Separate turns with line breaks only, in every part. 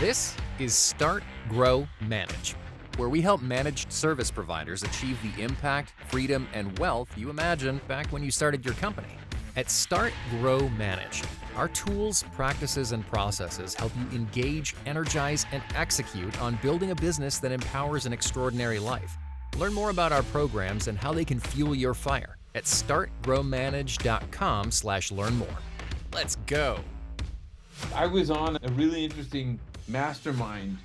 This is Start, Grow, Manage, where we help managed service providers achieve the impact, freedom, and wealth you imagined back when you started your company. At Start, Grow, Manage, our tools, practices, and processes help you engage, energize, and execute on building a business that empowers an extraordinary life. Learn more about our programs and how they can fuel your fire at startgrowmanage.com/learn more. Let's go.
I was on a really interesting mastermind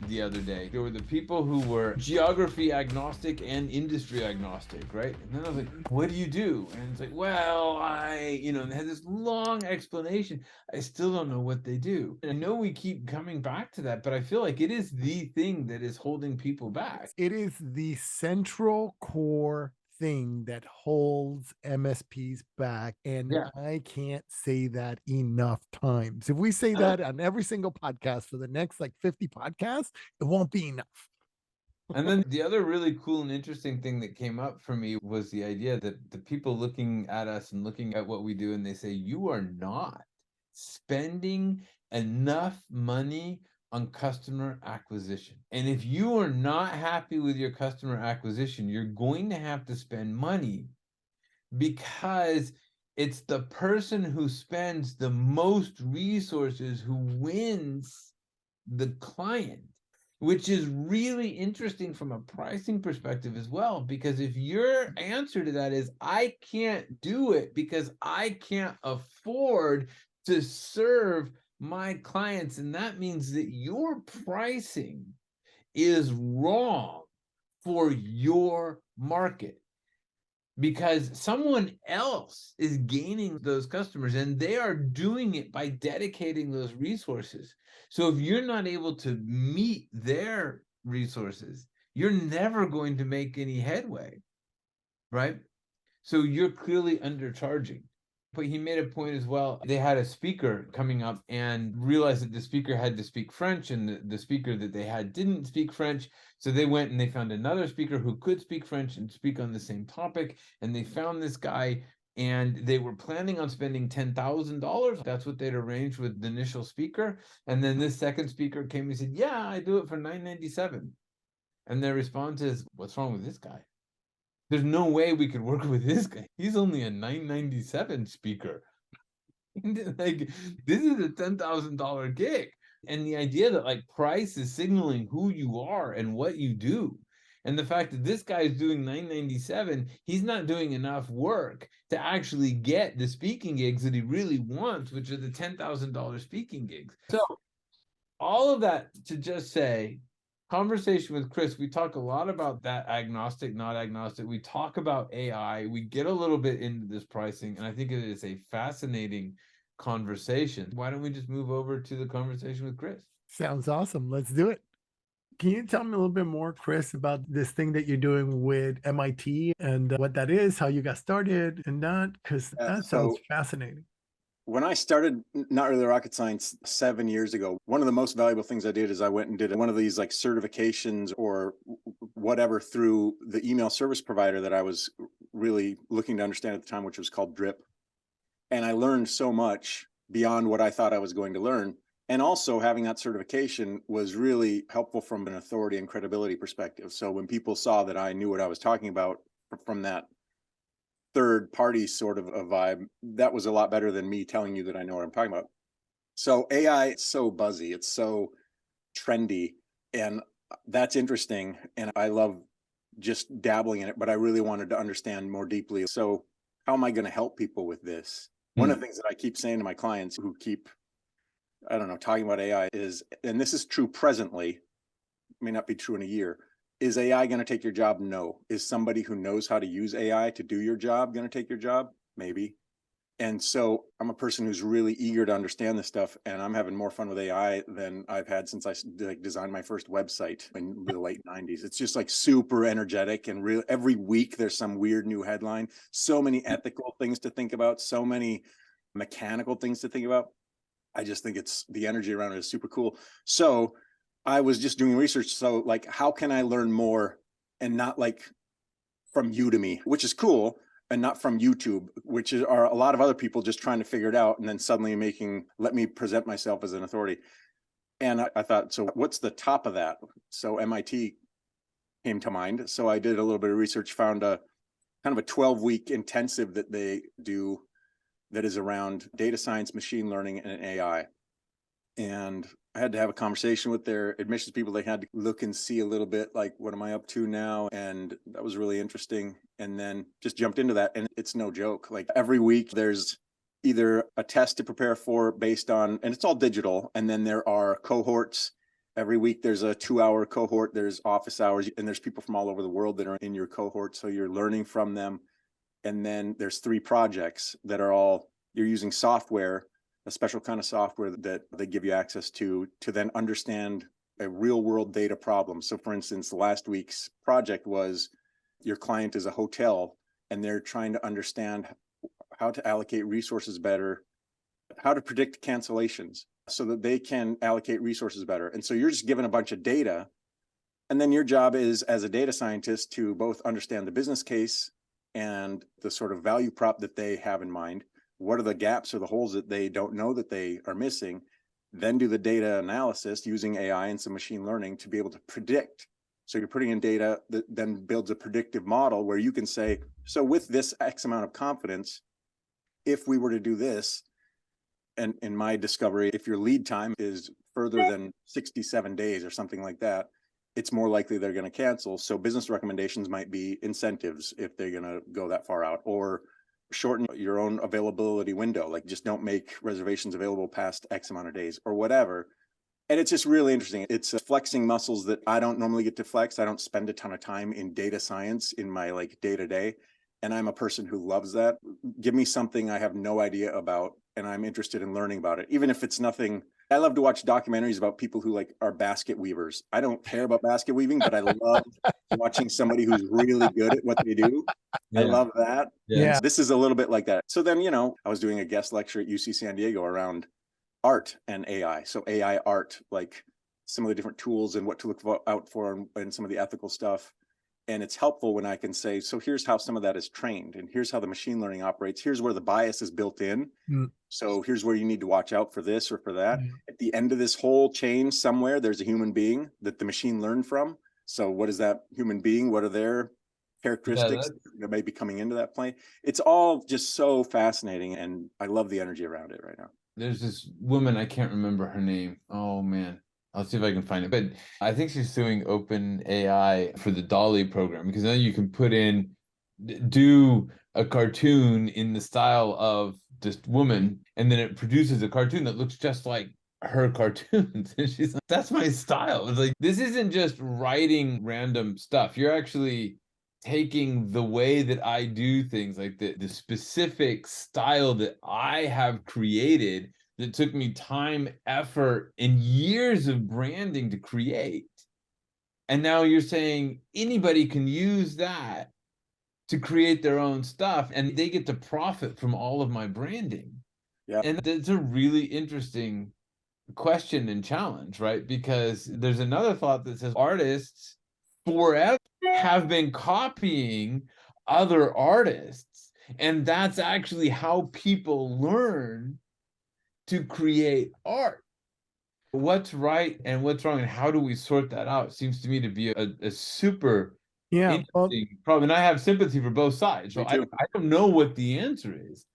the other day. There were the people who were geography agnostic and industry agnostic, right? And then I was like, what do you do? And it's like, well, and they had this long explanation. I still don't know what they do. And I know we keep coming back to that, but I feel like it is the thing that is holding people back.
It is the central core thing that holds MSPs back. And I can't say that enough times. If we say that on every single podcast for the next 50 podcasts, it won't be enough.
And then the other really cool and interesting thing that came up for me was the idea that the people looking at us and looking at what we do, and they say, you are not spending enough money on customer acquisition. And if you are not happy with your customer acquisition, you're going to have to spend money, because it's the person who spends the most resources who wins the client, which is really interesting from a pricing perspective as well. Because if your answer to that is, I can't do it because I can't afford to serve my clients, and that means that your pricing is wrong for your market, because someone else is gaining those customers and they are doing it by dedicating those resources. So if you're not able to meet their resources, you're never going to make any headway, right? So you're clearly undercharging. But he made a point as well. They had a speaker coming up and realized that the speaker had to speak French, and the speaker that they had didn't speak French. So they went and they found another speaker who could speak French and speak on the same topic. And they found this guy, and they were planning on spending $10,000. That's what they'd arranged with the initial speaker. And then this second speaker came and said, yeah, I do it for $997. And their response is, what's wrong with this guy? There's no way we could work with this guy. He's only a $997 speaker. This is a $10,000 gig. And the idea that price is signaling who you are and what you do. And the fact that this guy is doing $997, he's not doing enough work to actually get the speaking gigs that he really wants, which are the $10,000 speaking gigs. So all of that to just say, conversation with Chris, we talk a lot about that agnostic, not agnostic. We talk about AI. We get a little bit into this pricing, and I think it is a fascinating conversation. Why don't we just move over to the conversation with Chris?
Sounds awesome. Let's do it. Can you tell me a little bit more, Chris, about this thing that you're doing with MIT and what that is, how you got started and that? Because that sounds fascinating.
When I started Not Really Rocket Science 7 years ago, one of the most valuable things I did is I went and did one of these certifications or whatever through the email service provider that I was really looking to understand at the time, which was called Drip. And I learned so much beyond what I thought I was going to learn. And also having that certification was really helpful from an authority and credibility perspective. So when people saw that I knew what I was talking about from that third party sort of a vibe, that was a lot better than me telling you that I know what I'm talking about. So AI, it's so buzzy, it's so trendy, and that's interesting. And I love just dabbling in it, but I really wanted to understand more deeply. So how am I going to help people with this? One of the things that I keep saying to my clients who keep, talking about AI is, and this is true presently, may not be true in a year, is AI going to take your job? No. Is somebody who knows how to use AI to do your job going to take your job? Maybe. And so I'm a person who's really eager to understand this stuff, and I'm having more fun with AI than I've had since I designed my first website in the late 90s. It's just super energetic, and real. Every week there's some weird new headline. So many ethical things to think about, so many mechanical things to think about. I just think the energy around it is super cool. So I was just doing research. So how can I learn more and not from Udemy, which is cool, and not from YouTube, which are a lot of other people just trying to figure it out and then suddenly let me present myself as an authority. And I thought, so what's the top of that? So MIT came to mind. So I did a little bit of research, found a kind of a 12-week intensive that they do that is around data science, machine learning, and AI. And I had to have a conversation with their admissions people. They had to look and see a little bit like, what am I up to now? And that was really interesting. And then just jumped into that. And it's no joke. Like every week there's either a test to prepare for based on, and it's all digital. And then there are cohorts. Every week there's a 2-hour cohort, there's office hours, and there's people from all over the world that are in your cohort. So you're learning from them. And then there's 3 projects that are all, you're using software, a special kind of software that they give you access to then understand a real world data problem. So for instance, the last week's project was your client is a hotel and they're trying to understand how to allocate resources better, how to predict cancellations so that they can allocate resources better. And so you're just given a bunch of data. And then your job is, as a data scientist, to both understand the business case and the sort of value prop that they have in mind. What are the gaps or the holes that they don't know that they are missing? Then do the data analysis using AI and some machine learning to be able to predict. So you're putting in data that then builds a predictive model where you can say, so with this X amount of confidence, if we were to do this, and in my discovery, if your lead time is further than 67 days or something like that, it's more likely they're going to cancel. So business recommendations might be incentives if they're going to go that far out, or shorten your own availability window, like just don't make reservations available past X amount of days or whatever. And it's just really interesting. It's flexing muscles that I don't normally get to flex. I don't spend a ton of time in data science in my like day-to-day. And I'm a person who loves that. Give me something I have no idea about and I'm interested in learning about it, even if it's nothing. I love to watch documentaries about people who like are basket weavers. I don't care about basket weaving, but I love watching somebody who's really good at what they do. I love that.
Yeah.
This is a little bit like that. So then, I was doing a guest lecture at UC San Diego around art and AI. So AI art, like some of the different tools and what to look out for and some of the ethical stuff. And it's helpful when I can say, so here's how some of that is trained and here's how the machine learning operates. Here's where the bias is built in. So here's where you need to watch out for this or for that. At the end of this whole chain somewhere, there's a human being that the machine learned from. So what is that human being? What are their characteristics that may be coming into that plane? It's all just so fascinating. And I love the energy around it right now.
There's this woman, I can't remember her name. Oh man, I'll see if I can find it. But I think she's suing OpenAI for the Dolly program, because now you can put in, do a cartoon in the style of this woman, and then it produces a cartoon that looks just like her cartoons. And she's like, that's my style. It's like, this isn't just writing random stuff. You're actually taking the way that I do things, like the specific style that I have created that took me time, effort, and years of branding to create. And now you're saying anybody can use that to create their own stuff and they get to profit from all of my branding.
Yeah.
And that's a really interesting question and challenge, right? Because there's another thought that says artists forever have been copying other artists, and that's actually how people learn to create art. What's right and what's wrong, and how do we sort that out? Seems to me to be a super interesting problem. And I have sympathy for both sides. So I don't know what the answer is.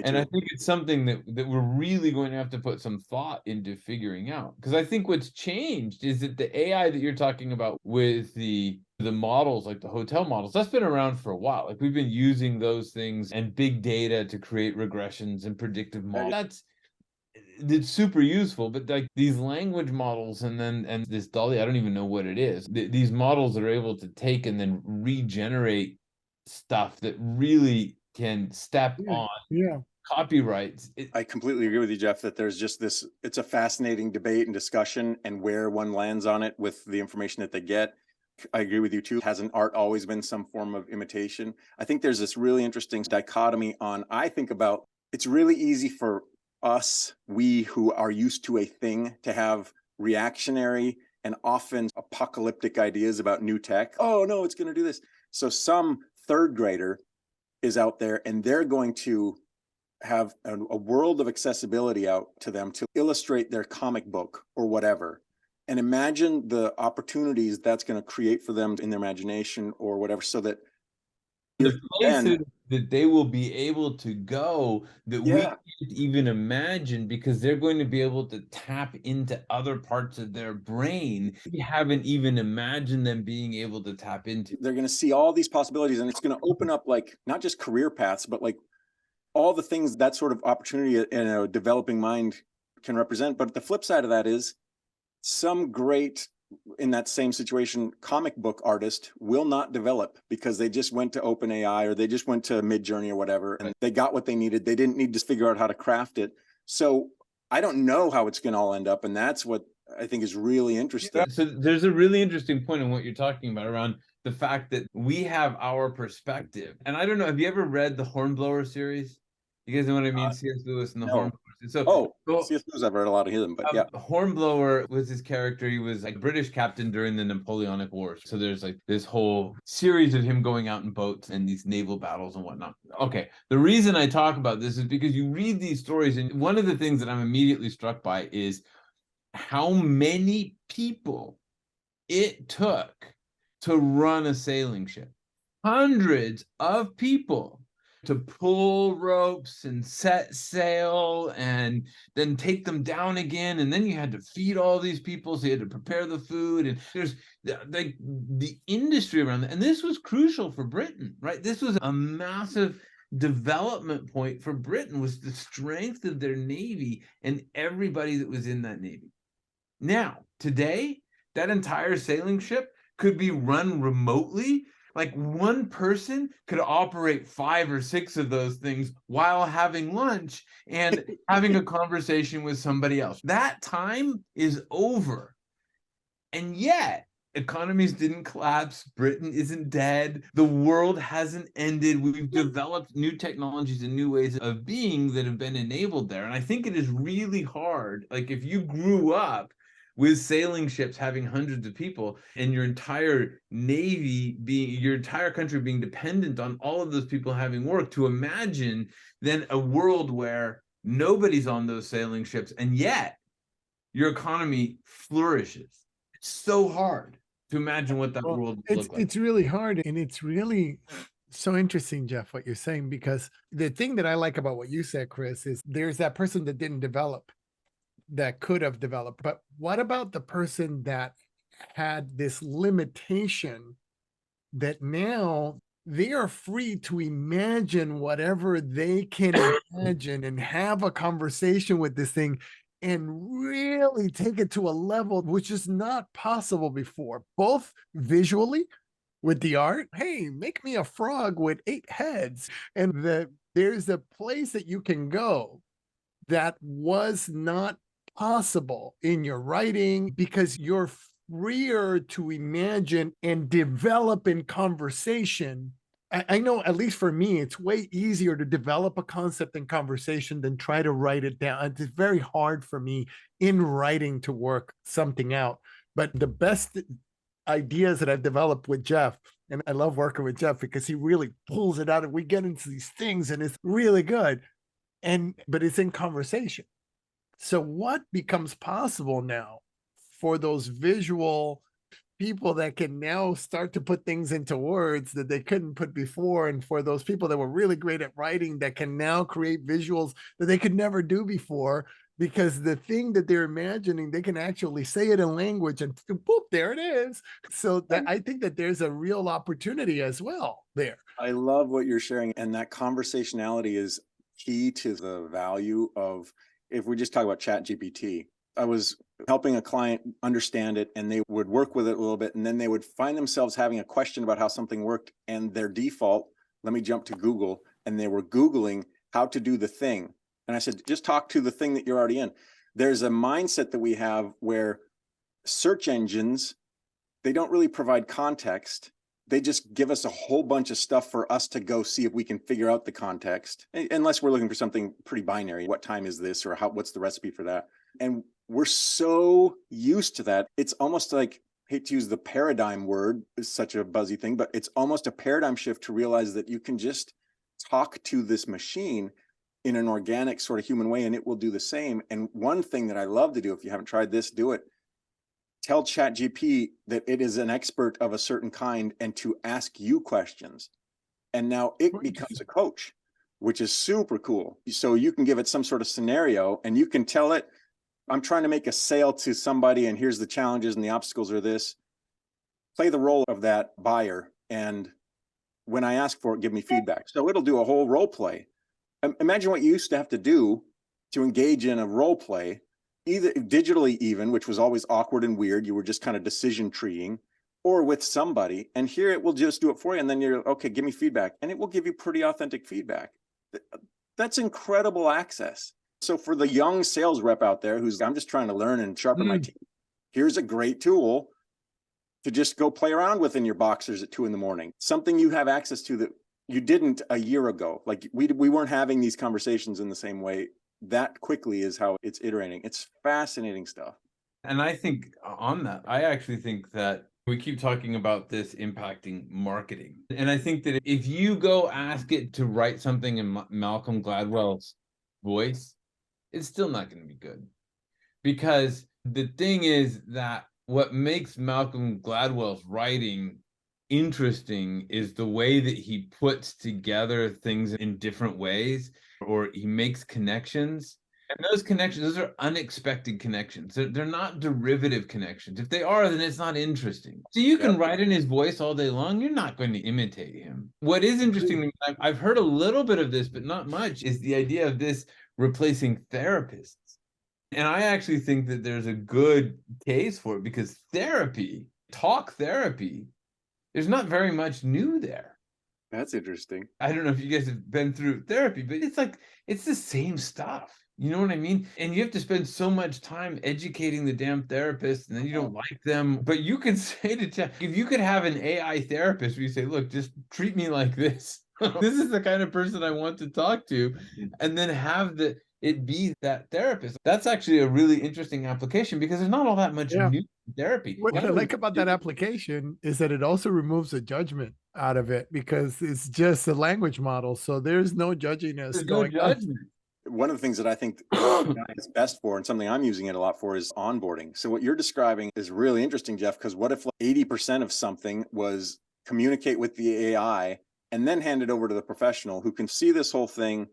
And I think it's something that we're really going to have to put some thought into figuring out. Because I think what's changed is that the AI that you're talking about with the models, like the hotel models, that's been around for a while. Like we've been using those things and big data to create regressions and predictive models. It's super useful, but like these language models and this Dolly, I don't even know what it is. These models are able to take and then regenerate stuff that really can step on copyrights.
I completely agree with you, Jeff, that there's just this, it's a fascinating debate and discussion and where one lands on it with the information that they get. I agree with you too. Hasn't art always been some form of imitation? I think there's this really interesting dichotomy on, I think about, it's really easy for us, we who are used to a thing, to have reactionary and often apocalyptic ideas about new tech. Oh no, it's going to do this. So some third grader is out there and they're going to have a world of accessibility out to them to illustrate their comic book or whatever. And imagine the opportunities that's going to create for them in their imagination or whatever, so that
the places that they will be able to go that we can't even imagine, because they're going to be able to tap into other parts of their brain we haven't even imagined them being able to tap into.
They're going to see all these possibilities, and it's going to open up like not just career paths, but like all the things that sort of opportunity in a developing mind can represent. But the flip side of that is some great, in that same situation, comic book artist will not develop because they just went to OpenAI or they just went to Midjourney or whatever, and they got what they needed. They didn't need to figure out how to craft it. So I don't know how it's going to all end up. And that's what I think is really interesting.
So there's a really interesting point in what you're talking about around the fact that we have our perspective. And I don't know, have you ever read the Hornblower series? You guys know what I mean? C.S. Lewis and the Hornblower. So,
C.S. Lewis, I've read a lot of him, but yeah.
Hornblower was his character. He was like a British captain during the Napoleonic Wars. So there's like this whole series of him going out in boats and these naval battles and whatnot. Okay, the reason I talk about this is because you read these stories, and one of the things that I'm immediately struck by is how many people it took to run a sailing ship. Hundreds of people to pull ropes and set sail and then take them down again. And then you had to feed all these people, so you had to prepare the food. And there's like the industry around that. And this was crucial for Britain, right? This was a massive development point for Britain, was the strength of their navy and everybody that was in that navy. Now, today, that entire sailing ship could be run remotely. Like one person could operate 5 or 6 of those things while having lunch and having a conversation with somebody else. That time is over. And yet, economies didn't collapse. Britain isn't dead. The world hasn't ended. We've developed new technologies and new ways of being that have been enabled there. And I think it is really hard. Like if you grew up with sailing ships having hundreds of people and your entire navy being, your entire country being dependent on all of those people having work, to imagine then a world where nobody's on those sailing ships and yet your economy flourishes. It's so hard to imagine what that world would look like.
It's really hard, and it's really so interesting, Jeff, what you're saying, because the thing that I like about what you said, Chris, is there's that person that didn't develop, that could have developed. But what about the person that had this limitation that now they are free to imagine whatever they can imagine and have a conversation with this thing and really take it to a level which is not possible before, both visually with the art. Hey, make me a frog with 8 heads. And there's a place that you can go that was not possible in your writing, because you're freer to imagine and develop in conversation. I know, at least for me, it's way easier to develop a concept in conversation than try to write it down. It's very hard for me in writing to work something out. But the best ideas that I've developed with Jeff, and I love working with Jeff because he really pulls it out and we get into these things and it's really good. But it's in conversation. So what becomes possible now for those visual people that can now start to put things into words that they couldn't put before, and for those people that were really great at writing that can now create visuals that they could never do before, because the thing that they're imagining, they can actually say it in language and boop, there it is. So that, I think that there's a real opportunity as well there.
I love what you're sharing, and that conversationality is key to the value of, if we just talk about ChatGPT. I was helping a client understand it, and they would work with it a little bit, and then they would find themselves having a question about how something worked, and their default, let me jump to Google, and they were Googling how to do the thing. And I said, just talk to the thing that you're already in. There's a mindset that we have where search engines, they don't really provide context. They just give us a whole bunch of stuff for us to go see if we can figure out the context, unless we're looking for something pretty binary. What time is this, or what's the recipe for that? And we're so used to that. It's almost like, I hate to use the paradigm word, is such a buzzy thing, but it's almost a paradigm shift to realize that you can just talk to this machine in an organic sort of human way, and it will do the same. And one thing that I love to do, if you haven't tried this, do it. Tell ChatGPT that it is an expert of a certain kind and to ask you questions. And now it becomes a coach, which is super cool. So you can give it some sort of scenario and you can tell it, I'm trying to make a sale to somebody and here's the challenges and the obstacles are this. Play the role of that buyer. And when I ask for it, give me feedback. So it'll do a whole role play. Imagine what you used to have to do to engage in a role play, either digitally even, which was always awkward and weird. You were just kind of decision treeing, or with somebody. And here it will just do it for you. And then you're, okay, give me feedback. And it will give you pretty authentic feedback. That's incredible access. So for the young sales rep out there who's, I'm just trying to learn and sharpen my team, here's a great tool to just go play around with in your boxers at 2 a.m. Something you have access to that you didn't a year ago. Like we weren't having these conversations in the same way. That quickly is how it's iterating. It's fascinating stuff.
And I think on that, I actually think that we keep talking about this impacting marketing. And I think that if you go ask it to write something in Malcolm Gladwell's voice, it's still not going to be good. Because the thing is that what makes Malcolm Gladwell's writing interesting is the way that he puts together things in different ways, or he makes connections. And those connections, those are unexpected connections. They're not derivative connections. If they are, then it's not interesting. So you can write in his voice all day long. You're not going to imitate him. What is interesting, I've heard a little bit of this, but not much, is the idea of this replacing therapists. And I actually think that there's a good case for it because therapy, talk therapy, there's not very much new there.
That's interesting.
I don't know if you guys have been through therapy, but it's like, it's the same stuff. You know what I mean? And you have to spend so much time educating the damn therapist and then you don't like them. But you can say to Chat, if you could have an AI therapist where you say, look, just treat me like this. This is the kind of person I want to talk to. And then have it be that therapist. That's actually a really interesting application because there's not all that much new therapy.
What I like about that application is that it also removes the judgment out of it because it's just a language model. So there's no judginess going on.
One of the things that I think it's best for, and something I'm using it a lot for, is onboarding. So what you're describing is really interesting, Jeff, because what if 80% of something was communicate with the AI and then hand it over to the professional who can see this whole thing,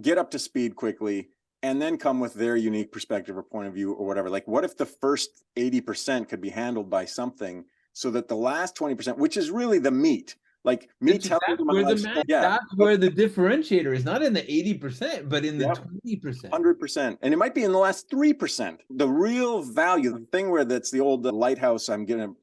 get up to speed quickly, and then come with their unique perspective or point of view or whatever. Like, what if the first 80% could be handled by something so that the last 20%, which is really the meat, like me telling you my life story,
that's where the differentiator is, not in the 80%, but in the 20%.
100%. And it might be in the last 3%. The real value, the thing where that's the old lighthouse, I'm going to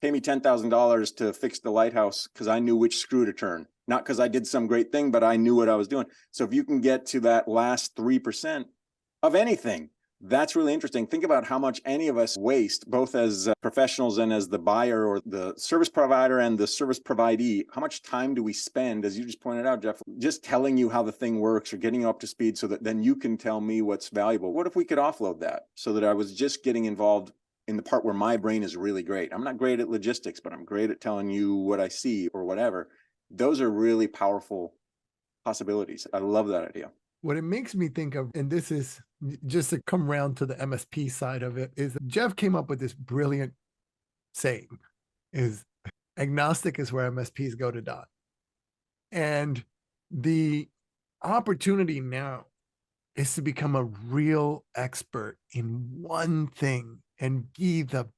pay me $10,000 to fix the lighthouse because I knew which screw to turn. Not because I did some great thing, but I knew what I was doing. So if you can get to that last 3% of anything, that's really interesting. Think about how much any of us waste, both as professionals and as the buyer or the service provider and the service providee. How much time do we spend, as you just pointed out, Jeff, just telling you how the thing works or getting you up to speed so that then you can tell me what's valuable? What if we could offload that so that I was just getting involved in the part where my brain is really great? I'm not great at logistics, but I'm great at telling you what I see or whatever. Those are really powerful possibilities. I love that idea.
What it makes me think of, and this is just to come around to the MSP side of it, is Jeff came up with this brilliant saying, is agnostic is where MSPs go to die. And the opportunity now is to become a real expert in one thing and be the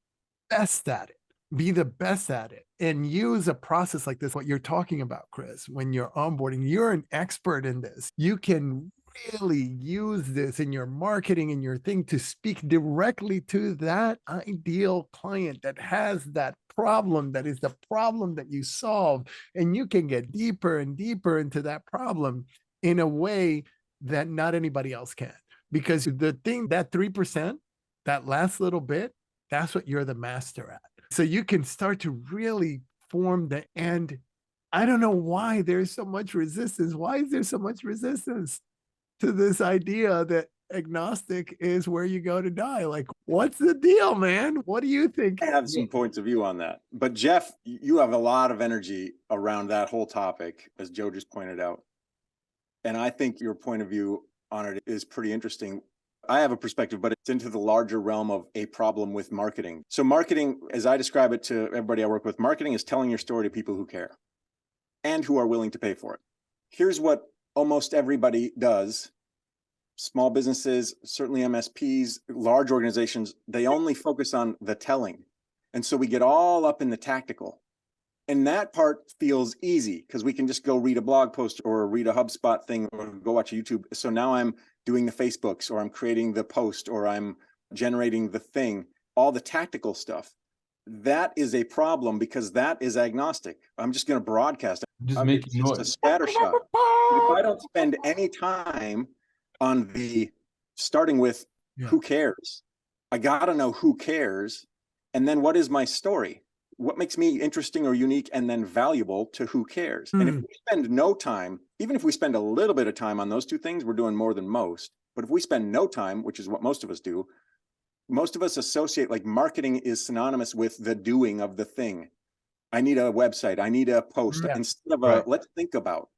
best at it. Be the best at it and use a process like this, what you're talking about, Chris, when you're onboarding, you're an expert in this. You can really use this in your marketing and your thing to speak directly to that ideal client that has that problem, that is the problem that you solve. And you can get deeper and deeper into that problem in a way that not anybody else can. Because the thing, that 3%, that last little bit, that's what you're the master at. So you can start to really form the end. I don't know why there's so much resistance. Why is there so much resistance to this idea that agnostic is where you go to die? Like, what's the deal, man? What do you think?
I have some points of view on that. But Jeff, you have a lot of energy around that whole topic, as Joe just pointed out. And I think your point of view on it is pretty interesting. I have a perspective, but it's into the larger realm of a problem with marketing. So marketing, as I describe it to everybody I work with, marketing is telling your story to people who care and who are willing to pay for it. Here's what almost everybody does. Small businesses, certainly MSPs, large organizations, they only focus on the telling. And so we get all up in the tactical. And that part feels easy because we can just go read a blog post or read a HubSpot thing or go watch a YouTube. So now I'm doing the Facebooks, or I'm creating the post, or I'm generating the thing, all the tactical stuff. That is a problem because that is agnostic. I'm just going to broadcast.
Just making
it's
noise.
a scattershot. If I don't spend any time on the starting with who cares, I got to know who cares. And then what is my story? What makes me interesting or unique and then valuable to who cares? And if we spend no time, even if we spend a little bit of time on those two things, we're doing more than most. But if we spend no time, which is what most of us do, most of us associate, like, marketing is synonymous with the doing of the thing. I need a website. I need a post instead of a let's think about.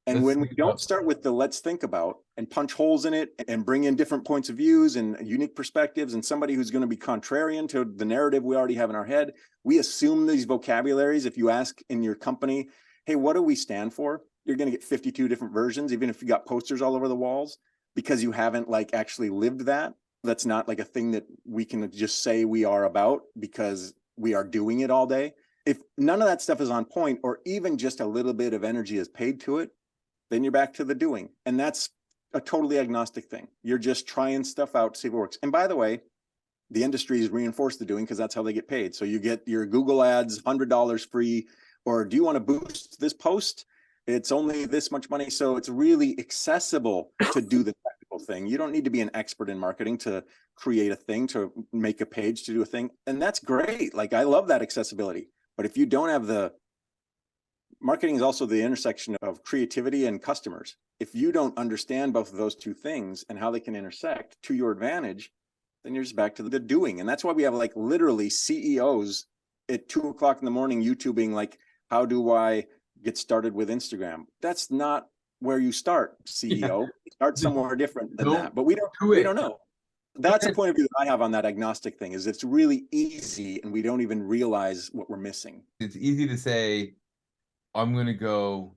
And when we don't start with the let's think about and punch holes in it and bring in different points of views and unique perspectives and somebody who's going to be contrarian to the narrative we already have in our head, we assume these vocabularies. If you ask in your company, hey, what do we stand for? You're going to get 52 different versions, even if you got posters all over the walls, because you haven't like actually lived that. That's not like a thing that we can just say we are about because we are doing it all day. If none of that stuff is on point, or even just a little bit of energy is paid to it, then you're back to the doing. And that's a totally agnostic thing. You're just trying stuff out to see if it works. And by the way, the industries reinforce the doing because that's how they get paid. So you get your Google ads, $100 free, or do you want to boost this post? It's only this much money. So it's really accessible to do the technical thing. You don't need to be an expert in marketing to create a thing, to make a page, to do a thing. And that's great. Like, I love that accessibility. But if you don't have the marketing is also the intersection of creativity and customers. If you don't understand both of those two things and how they can intersect to your advantage, then you're just back to the doing. And that's why we have like literally CEOs at 2 o'clock in the morning YouTubing, like, how do I get started with Instagram? That's not where you start, CEO. Start somewhere different than that. But we don't know. That's the point of view that I have on that agnostic thing, is it's really easy and we don't even realize what we're missing.
It's easy to say, I'm going to go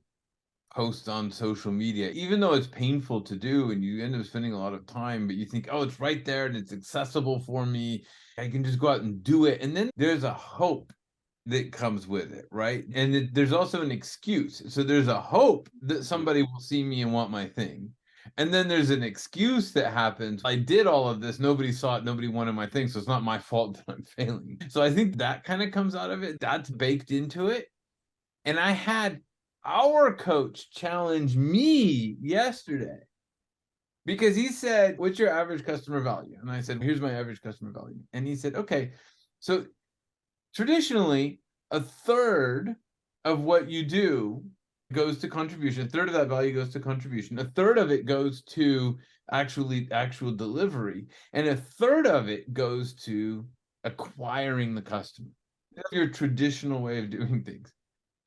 post on social media, even though it's painful to do and you end up spending a lot of time, but you think, oh, it's right there and it's accessible for me. I can just go out and do it. And then there's a hope that comes with it, right? And there's also an excuse. So there's a hope that somebody will see me and want my thing. And then there's an excuse that happens. I did all of this. Nobody saw it. Nobody wanted my thing. So it's not my fault that I'm failing. So I think that kind of comes out of it. That's baked into it. And I had our coach challenge me yesterday because he said, what's your average customer value? And I said, here's my average customer value. And he said, okay, so traditionally, a third of what you do goes to contribution. A third of that value goes to contribution. A third of it goes to actual delivery. And a third of it goes to acquiring the customer. That's your traditional way of doing things.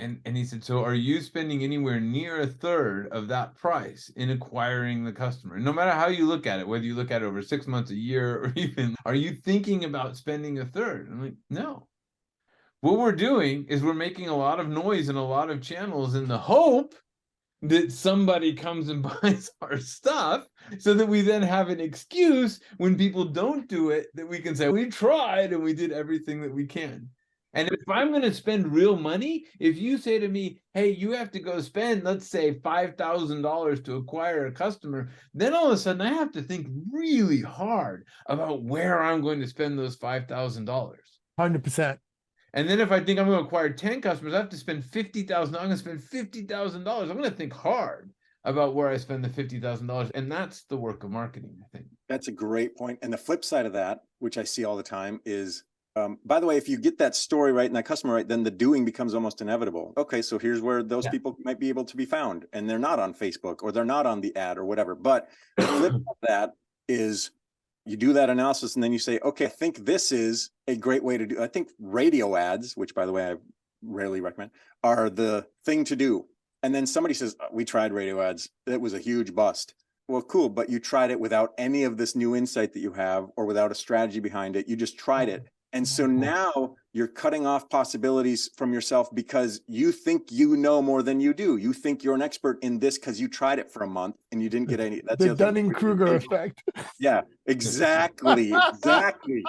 And he said, so are you spending anywhere near a third of that price in acquiring the customer? No matter how you look at it, whether you look at it over 6 months, a year, or even, are you thinking about spending a third? I'm like, no. What we're doing is we're making a lot of noise in a lot of channels in the hope that somebody comes and buys our stuff so that we then have an excuse when people don't do it, that we can say, we tried and we did everything that we can. And if I'm going to spend real money, if you say to me, hey, you have to go spend, let's say, $5,000 to acquire a customer, then all of a sudden I have to think really hard about where I'm going to spend those $5,000.
100%.
And then if I think I'm going to acquire 10 customers, I have to spend $50,000. I'm going to spend $50,000. I'm going to think hard about where I spend the $50,000. And that's the work of marketing, I think.
That's a great point. And the flip side of that, which I see all the time, is by the way, if you get that story right and that customer right, then the doing becomes almost inevitable. Okay, so here's where those people might be able to be found, and they're not on Facebook or they're not on the ad or whatever. But the flip of that is you do that analysis and then you say, okay, I think this is a great way to do. I think radio ads, which by the way, I rarely recommend, are the thing to do. And then somebody says, we tried radio ads. It was a huge bust. Well, cool. But you tried it without any of this new insight that you have, or without a strategy behind it. You just tried it. And so now you're cutting off possibilities from yourself because you think you know more than you do. You think you're an expert in this because you tried it for a month and you didn't get any. That's
the Dunning-Kruger effect.
Yeah, exactly. Exactly.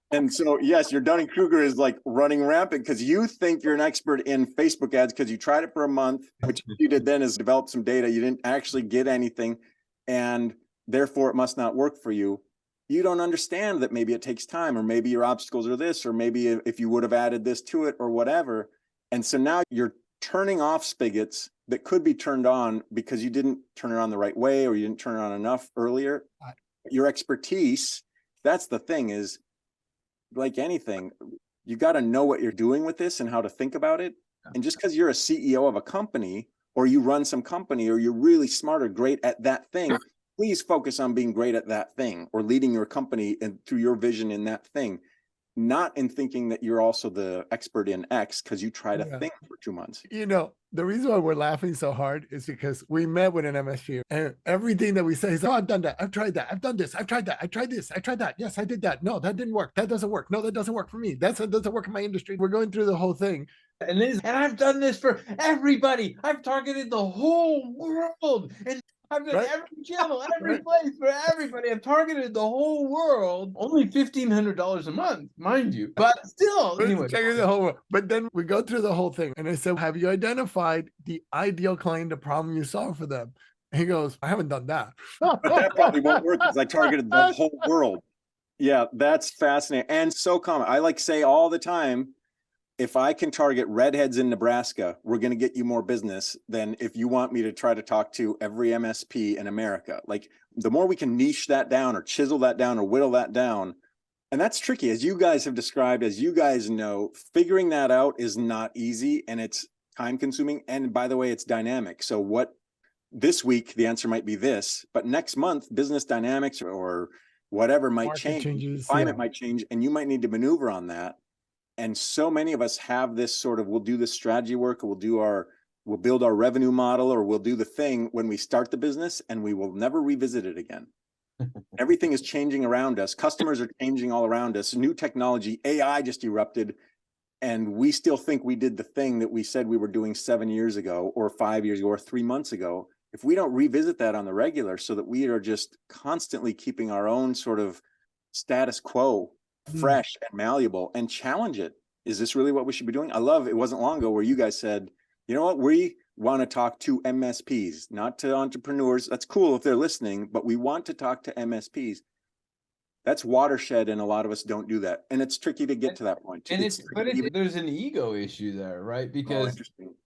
And so, yes, your Dunning-Kruger is like running rampant because you think you're an expert in Facebook ads because you tried it for a month, which you did then is develop some data. You didn't actually get anything, and therefore it must not work for you. You don't understand that maybe it takes time, or maybe your obstacles are this, or maybe if you would have added this to it or whatever. And so now you're turning off spigots that could be turned on because you didn't turn it on the right way, or you didn't turn it on enough earlier. Your expertise, that's the thing, is like anything, you got to know what you're doing with this and how to think about it. And just because you're a CEO of a company, or you run some company, or you're really smart or great at that thing, please focus on being great at that thing, or leading your company and through your vision in that thing, not in thinking that you're also the expert in X because you tried a thing for 2 months.
You know, the reason why we're laughing so hard is because we met with an MSP, and everything that we say is, oh, I've done that. I've tried that. I've done this. I've tried that. I tried this. I tried that. Yes, I did that. No, that didn't work. That doesn't work. No, that doesn't work for me. That doesn't work in my industry. We're going through the whole thing.
And I've done this for everybody. I've targeted the whole world. And I've done every channel, every place for everybody. I've targeted the whole world. Only $1,500 a month, mind you. But still, anyway.
But then we go through the whole thing. And I said, have you identified the ideal client, the problem you solve for them? And he goes, I haven't done that.
But that probably won't work because I targeted the whole world. Yeah, that's fascinating. And so common. I like say all the time, if I can target redheads in Nebraska, we're going to get you more business than if you want me to try to talk to every MSP in America. Like, the more we can niche that down, or chisel that down, or whittle that down. And that's tricky. As you guys have described, as you guys know, figuring that out is not easy, and it's time consuming. And by the way, it's dynamic. So what this week, the answer might be this, but next month, business dynamics or whatever might change, climate might change, and you might need to maneuver on that. And so many of us have this sort of, we'll do this strategy work, or we'll build our revenue model, or we'll do the thing when we start the business, and we will never revisit it again. Everything is changing around us. Customers are changing all around us. New technology, AI just erupted, and we still think we did the thing that we said we were doing 7 years ago, or 5 years ago, or 3 months ago. If we don't revisit that on the regular, so that we are just constantly keeping our own sort of status quo fresh and malleable, and challenge it. Is this really what we should be doing? I love, it wasn't long ago where you guys said, you know what, we want to talk to MSPs, not to entrepreneurs. That's cool if they're listening, but we want to talk to MSPs. That's watershed, and a lot of us don't do that. And it's tricky to get to that point.
And there's an ego issue there, right? Because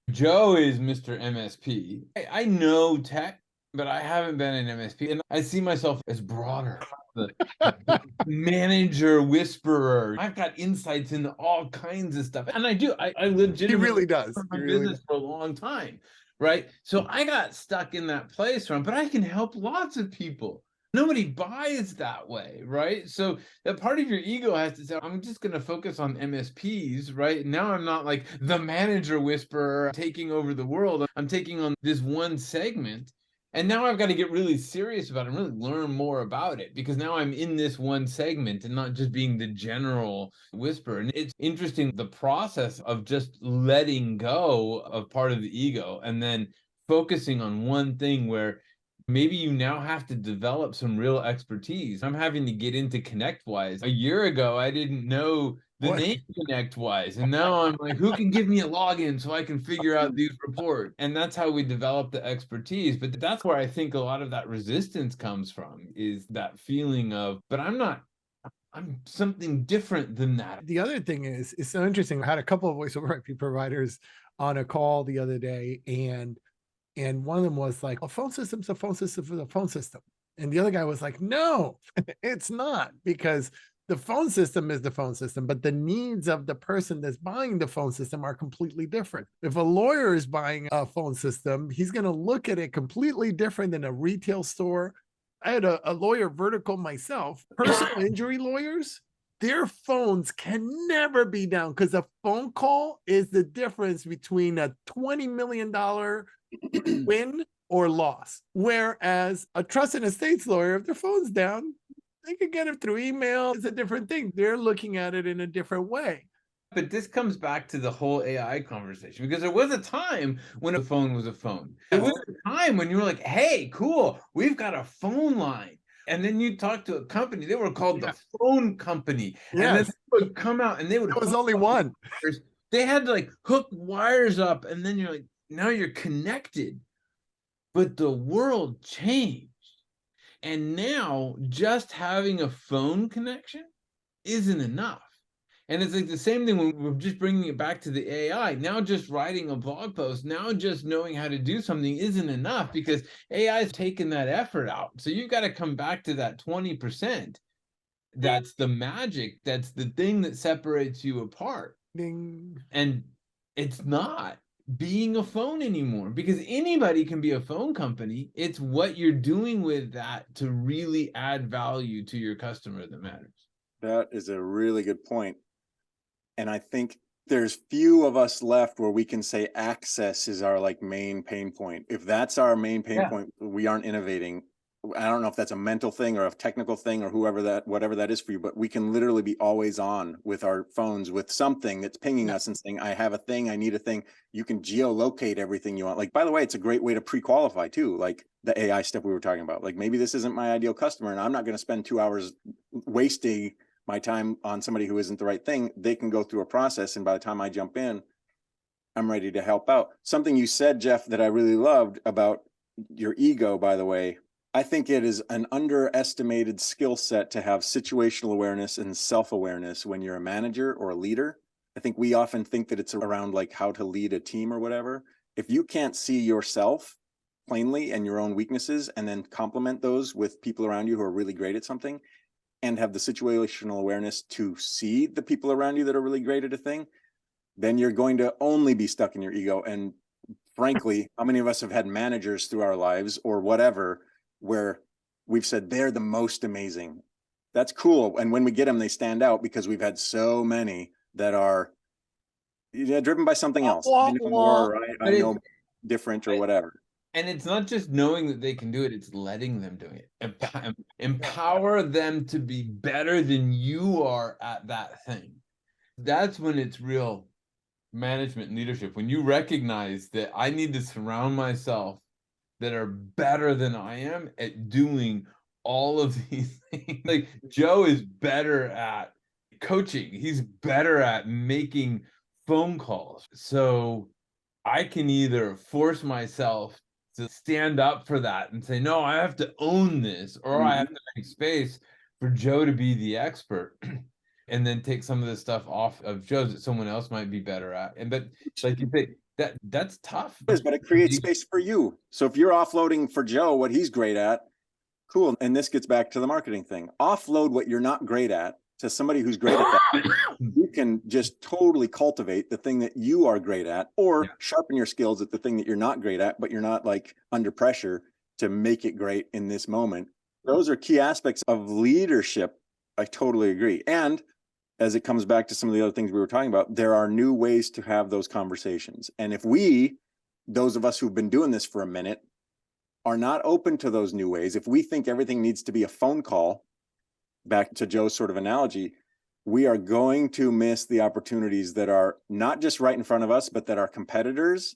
Joe is Mr. MSP. I know tech, but I haven't been an MSP, and I see myself as broader. The manager whisperer. I've got insights into all kinds of stuff, and I do. I legitimately,
he really does.
My business for a long time, right? So I got stuck in that place, but I can help lots of people. Nobody buys that way, right? So that part of your ego has to say, I'm just going to focus on MSPs, right? Now I'm not like the manager whisperer taking over the world. I'm taking on this one segment. And now I've got to get really serious about it and really learn more about it, because now I'm in this one segment and not just being the general whisper. And it's interesting, the process of just letting go of part of the ego and then focusing on one thing where maybe you now have to develop some real expertise. I'm having to get into ConnectWise. A year ago, I didn't know the name ConnectWise. And now I'm like, who can give me a login so I can figure out these reports? And that's how we develop the expertise. But that's where I think a lot of that resistance comes from, is that feeling of, but I'm something different than that.
The other thing is, it's so interesting. I had a couple of voice over IP providers on a call the other day, and one of them was like, a phone system's a phone system for the phone system. And the other guy was like, no, it's not, because the phone system is the phone system, but the needs of the person that's buying the phone system are completely different. If a lawyer is buying a phone system, he's going to look at it completely different than a retail store. I had a lawyer vertical myself. Personal injury lawyers, their phones can never be down, because a phone call is the difference between a $20 million win or loss. Whereas a trust and estates lawyer, if their phone's down, they can get it through email. It's a different thing. They're looking at it in a different way.
But this comes back to the whole AI conversation, because there was a time when a phone was a phone. There was a time when you were like, hey, cool, we've got a phone line. And then you talk to a company, they were called the phone company. Yes. And then they would come out and they would.
There was only one.
They had to like hook wires up, and then you're like, now you're connected. But the world changed. And now just having a phone connection isn't enough. And it's like the same thing when we're just bringing it back to the AI. Now just writing a blog post, now just knowing how to do something isn't enough, because AI has taken that effort out. So you've got to come back to that 20%. That's the magic. That's the thing that separates you apart.
Ding.
And it's not being a phone anymore, because anybody can be a phone company. It's what you're doing with that to really add value to your customer that matters.
That is a really good point. And I think there's few of us left where we can say access is our like main pain point. If that's our main pain point, we aren't innovating. I don't know if that's a mental thing or a technical thing or whatever that is for you, but we can literally be always on with our phones with something that's pinging us and saying, I have a thing, I need a thing. You can geolocate everything you want. Like, by the way, it's a great way to pre-qualify too. Like the AI stuff we were talking about, like maybe this isn't my ideal customer and I'm not going to spend 2 hours wasting my time on somebody who isn't the right thing. They can go through a process, and by the time I jump in, I'm ready to help out. Something you said, Jeff, that I really loved about your ego, by the way, I think it is an underestimated skill set to have situational awareness and self-awareness when you're a manager or a leader. I think we often think that it's around like how to lead a team or whatever. If you can't see yourself plainly and your own weaknesses, and then complement those with people around you who are really great at something, and have the situational awareness to see the people around you that are really great at a thing, then you're going to only be stuck in your ego. And frankly, how many of us have had managers through our lives or whatever, where we've said they're the most amazing? That's cool. And when we get them, they stand out, because we've had so many that are driven by something else. I know more, I know different or whatever.
And it's not just knowing that they can do it, it's letting them do it. Empower them to be better than you are at that thing. That's when it's real management and leadership. When you recognize that I need to surround myself that are better than I am at doing all of these things. Like Joe is better at coaching. He's better at making phone calls. So I can either force myself to stand up for that and say, no, I have to own this, or I have to make space for Joe to be the expert, and then take some of the stuff off of Joe's that someone else might be better at. And but like you say, that's tough.
But it creates space for you. So if you're offloading for Joe what he's great at, cool. And this gets back to the marketing thing. Offload what you're not great at to somebody who's great at that. You can just totally cultivate the thing that you are great at, or sharpen your skills at the thing that you're not great at, but you're not like under pressure to make it great in this moment. Those are key aspects of leadership. I totally agree. And as it comes back to some of the other things we were talking about, there are new ways to have those conversations. And if we, those of us who've been doing this for a minute, are not open to those new ways, if we think everything needs to be a phone call, back to Joe's sort of analogy, we are going to miss the opportunities that are not just right in front of us, but that our competitors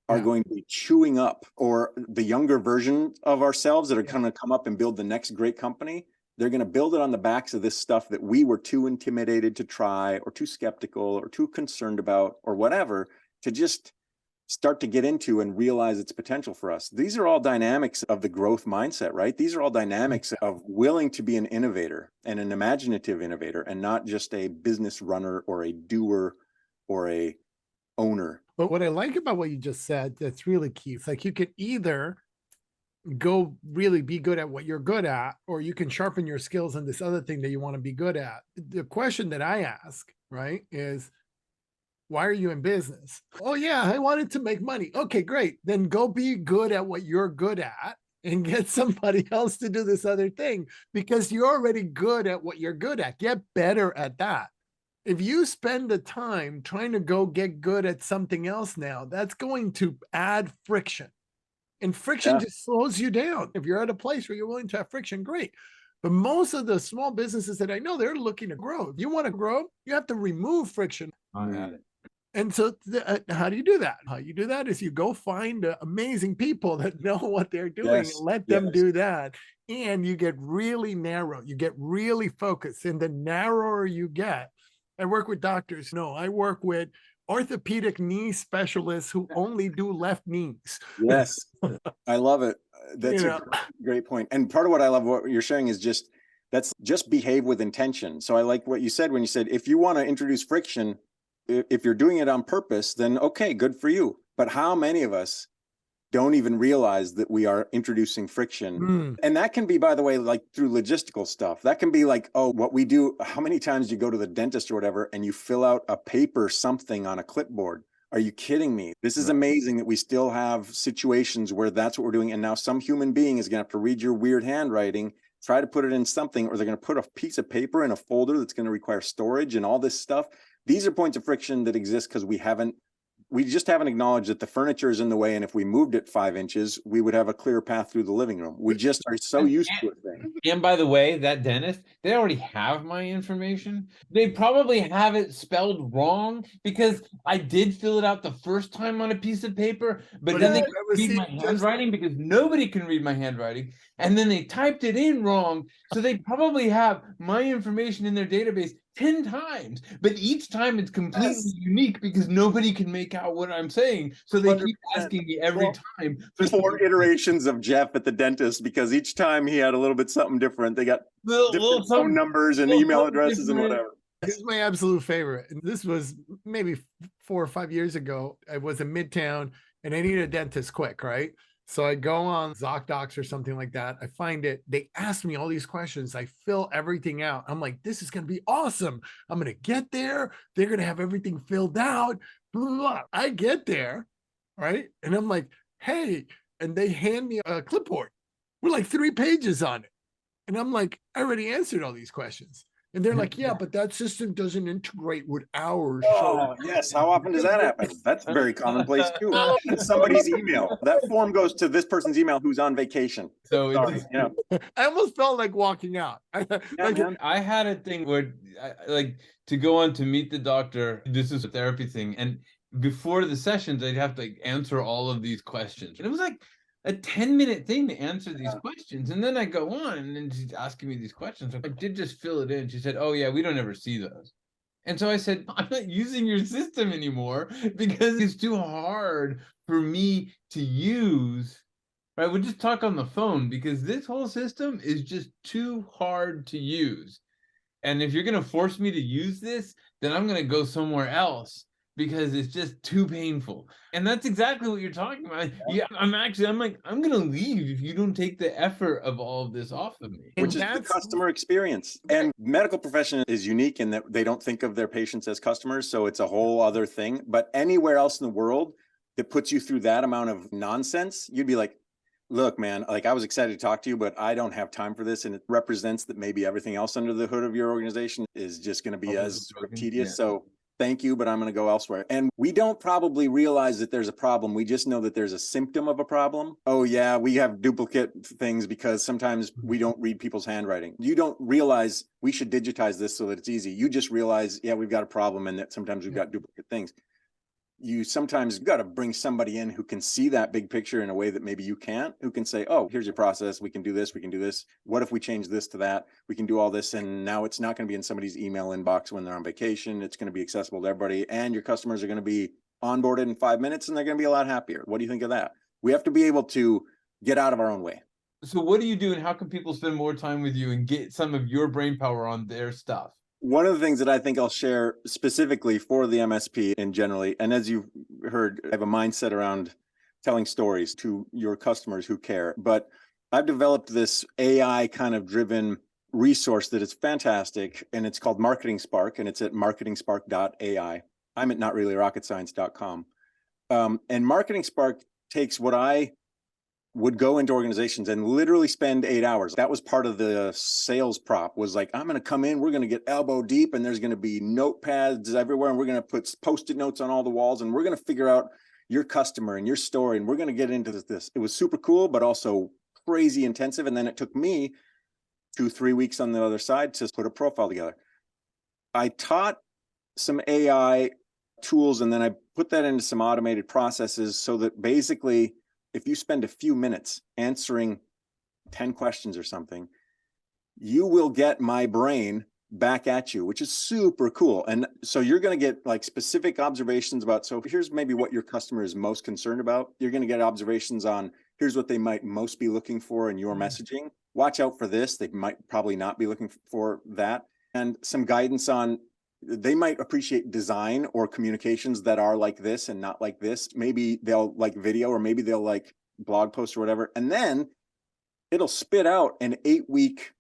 are going to be chewing up, or the younger version of ourselves that are going to come up and build the next great company. They're going to build it on the backs of this stuff that we were too intimidated to try, or too skeptical, or too concerned about, or whatever, to just start to get into and realize its potential for us. These are all dynamics of the growth mindset, right? These are all dynamics of willing to be an innovator and an imaginative innovator, and not just a business runner or a doer or a owner.
But what I like about what you just said, that's really key. It's like you can either go really be good at what you're good at, or you can sharpen your skills on this other thing that you want to be good at. The question that I ask, right, is, why are you in business? Oh yeah, I wanted to make money. Okay, great. Then go be good at what you're good at and get somebody else to do this other thing, because you're already good at what you're good at. Get better at that. If you spend the time trying to go get good at something else now, that's going to add friction. And friction just slows you down. If you're at a place where you're willing to have friction, great. But most of the small businesses that I know, they're looking to grow. If you want to grow, you have to remove friction. And so how do you do that? How you do that is you go find amazing people that know what they're doing and let them do that. And you get really narrow, you get really focused. And the narrower you get, I work with doctors. No, I work with orthopedic knee specialists who only do left knees.
Yes, I love it. That's a great point. And part of what I love what you're sharing is just behave with intention. So I like what you said when you said, if you want to introduce friction, if you're doing it on purpose, then okay, good for you. But how many of us don't even realize that we are introducing friction? And that can be, by the way, like through logistical stuff. That can be like, oh, what we do, how many times you go to the dentist or whatever, and you fill out a paper something on a clipboard. Are you kidding me? This is amazing that we still have situations where that's what we're doing. And now some human being is going to have to read your weird handwriting, try to put it in something, or they're going to put a piece of paper in a folder that's going to require storage and all this stuff. These are points of friction that exist because we just haven't acknowledged that the furniture is in the way. And if we moved it 5 inches, we would have a clear path through the living room. We just are so used to it.
And by the way, that dentist, they already have my information. They probably have it spelled wrong because I did fill it out the first time on a piece of paper, but then they read my handwriting because nobody can read my handwriting. And then they typed it in wrong. So they probably have my information in their database 10 times, but each time it's completely unique because nobody can make out what I'm saying. So they keep asking me every time.
4 iterations of Jeff at the dentist because each time he had a little bit something different. They got different phone numbers and email addresses and whatever.
This is my absolute favorite. And this was maybe 4 or 5 years ago. I was in Midtown and I needed a dentist quick, right? So I go on ZocDocs or something like that. I find it. They ask me all these questions. I fill everything out. I'm like, this is going to be awesome. I'm going to get there. They're going to have everything filled out. Blah, blah, blah. I get there, right? And I'm like, hey, and they hand me a clipboard with like 3 pages on it. And I'm like, I already answered all these questions. And they're like, yeah, but that system doesn't integrate with ours.
Oh, yes. How often does that happen? That's very commonplace too. Somebody's email. That form goes to this person's email who's on vacation.
So
I almost felt like walking out.
I had a thing where like to go on to meet the doctor. This is a therapy thing. And before the sessions, I'd have to answer all of these questions. And it was like a 10-minute thing to answer these questions. And then I go on and she's asking me these questions. I did just fill it in. She said, oh yeah, we don't ever see those. And so I said, I'm not using your system anymore because it's too hard for me to use. Right? We'll just talk on the phone because this whole system is just too hard to use. And if you're going to force me to use this, then I'm going to go somewhere else because it's just too painful. And that's exactly what you're talking about. Yeah, I'm like, I'm going to leave if you don't take the effort of all of this off of me.
Which is the customer experience. And medical profession is unique in that they don't think of their patients as customers. So it's a whole other thing. But anywhere else in the world that puts you through that amount of nonsense, you'd be like, look, man, like I was excited to talk to you, but I don't have time for this. And it represents that maybe everything else under the hood of your organization is just going to be as sort of tedious. Yeah. So thank you, but I'm going to go elsewhere. And we don't probably realize that there's a problem. We just know that there's a symptom of a problem. Oh yeah, we have duplicate things because sometimes we don't read people's handwriting. You don't realize we should digitize this so that it's easy. You just realize, yeah, we've got a problem and that sometimes we've got duplicate things. You sometimes got to bring somebody in who can see that big picture in a way that maybe you can't, who can say, oh, here's your process. We can do this. We can do this. What if we change this to that? We can do all this. And now it's not going to be in somebody's email inbox when they're on vacation. It's going to be accessible to everybody. And your customers are going to be onboarded in 5 minutes and they're going to be a lot happier. What do you think of that? We have to be able to get out of our own way.
So what do you do and how can people spend more time with you and get some of your brain power on their stuff?
One of the things that I think I'll share specifically for the MSP and generally, and as you've heard, I have a mindset around telling stories to your customers who care. But I've developed this AI kind of driven resource that is fantastic, and it's called MarketingSpark, and it's at MarketingSpark.ai. I'm at notreallyrocketscience.com. And MarketingSpark takes what I would go into organizations and literally spend 8 hours. That was part of the sales prop, was like, I'm going to come in, we're going to get elbow deep, and there's going to be notepads everywhere, and we're going to put Post-it notes on all the walls, and we're going to figure out your customer and your story, and we're going to get into this. It was super cool, but also crazy intensive. And then it took me 2-3 weeks on the other side to put a profile together. I taught some AI tools, and then I put that into some automated processes so that basically, if you spend a few minutes answering 10 questions or something, you will get my brain back at you, which is super cool. And so you're going to get like specific observations about, so here's maybe what your customer is most concerned about. You're going to get observations on, here's what they might most be looking for in your messaging. Watch out for this. They might probably not be looking for that. And some guidance on, they might appreciate design or communications that are like this and not like this. Maybe they'll like video, or maybe they'll like blog posts or whatever. And then it'll spit out an 8-week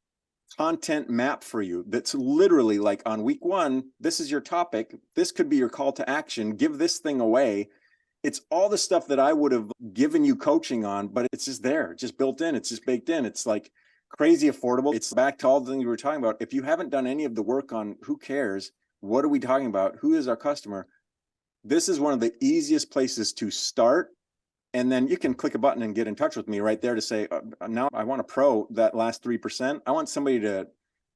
content map for you that's literally like, on week 1, this is your topic. This could be your call to action. Give this thing away. It's all the stuff that I would have given you coaching on, but it's just there, just built in. It's just baked in. It's like crazy affordable. It's back to all the things we were talking about. If you haven't done any of the work on who cares, what are we talking about, who is our customer, this is one of the easiest places to start. And then you can click a button and get in touch with me right there to say, now I want to pro that last 3%. I want somebody to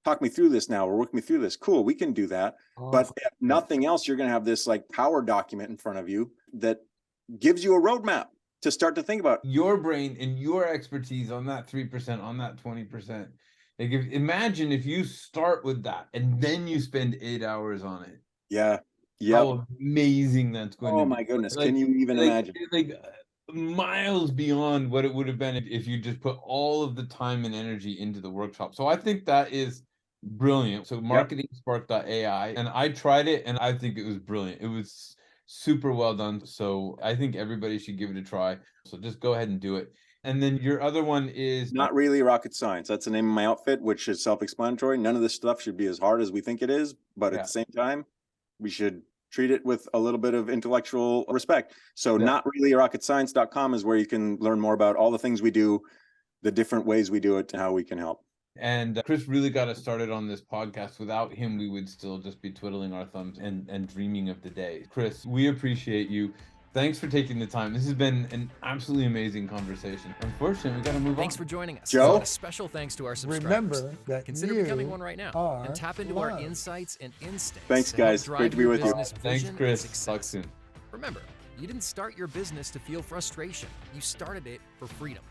talk me through this now, or work me through this. Cool, we can do that. Awesome. But if nothing else, you're going to have this like power document in front of you that gives you a roadmap to start to think about.
Your brain and your expertise on that 3%, on that 20%. Like, imagine if you start with that and then you spend 8 hours on it.
Yeah.
How amazing that's going to be.
Oh my goodness. Like, can you even imagine?
Miles beyond what it would have been if you just put all of the time and energy into the workshop. So I think that is brilliant. So MarketingSpark.ai, and I tried it and I think it was brilliant. It was super well done. So I think everybody should give it a try. So just go ahead and do it. And then your other one is
Not Really Rocket Science. That's the name of my outfit, which is self-explanatory. None of this stuff should be as hard as we think it is, but at the same time, we should treat it with a little bit of intellectual respect. So NotReallyRocketScience.com is where you can learn more about all the things we do, the different ways we do it, and how we can help.
And Chris really got us started on this podcast. Without him, we would still just be twiddling our thumbs and dreaming of the day. Chris, we appreciate you. Thanks for taking the time. This has been an absolutely amazing conversation. Unfortunately, we got to move on.
Thanks for joining us.
Joe?
A special thanks to our subscribers.
Remember that
Consider becoming one right now and tap into our
loved.
insights and instincts.
Thanks,
to help
guys.
drive
Great to be
your
with you.
business
Thanks,
vision and
Chris.
success.
Talk soon.
Remember, you didn't start your business to feel frustration. You started it for freedom.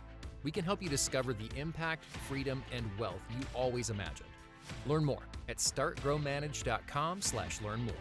We can help you discover the impact, freedom, and wealth you always imagined. Learn more at startgrowmanage.com/learn more.